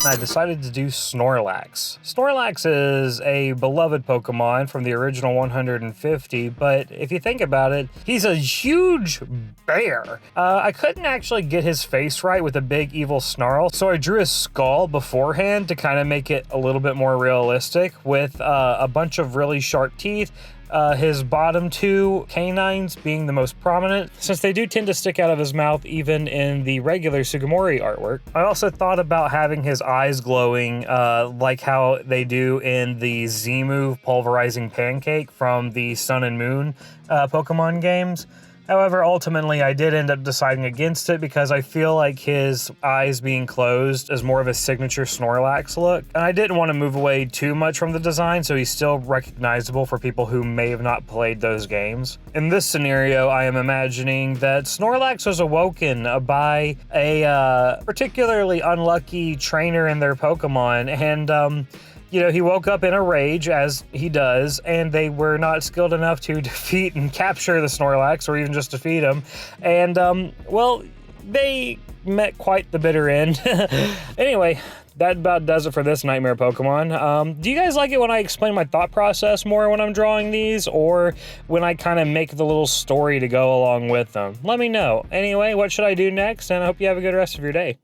and I decided to do Snorlax. Snorlax is a beloved Pokemon from the original 150, but if you think about it, he's a huge bear. I couldn't actually get his face right with a big evil snarl, so I drew his skull beforehand to kind of make it a little bit more realistic with a bunch of really sharp teeth. His bottom two canines being the most prominent, since they do tend to stick out of his mouth even in the regular Sugimori artwork. I also thought about having his eyes glowing like how they do in the Z-move Pulverizing Pancake from the Sun and Moon Pokemon games. However, ultimately, I did end up deciding against it because I feel like his eyes being closed is more of a signature Snorlax look. And I didn't want to move away too much from the design, so he's still recognizable for people who may have not played those games. In this scenario, I am imagining that Snorlax was awoken by a particularly unlucky trainer in their Pokemon, and you know, he woke up in a rage, as he does, and they were not skilled enough to defeat and capture the Snorlax, or even just defeat him. And, well, they met quite the bitter end. Anyway, that about does it for this Nightmare Pokemon. Do you guys like it when I explain my thought process more when I'm drawing these, or when I kind of make the little story to go along with them? Let me know. Anyway, what should I do next? And I hope you have a good rest of your day.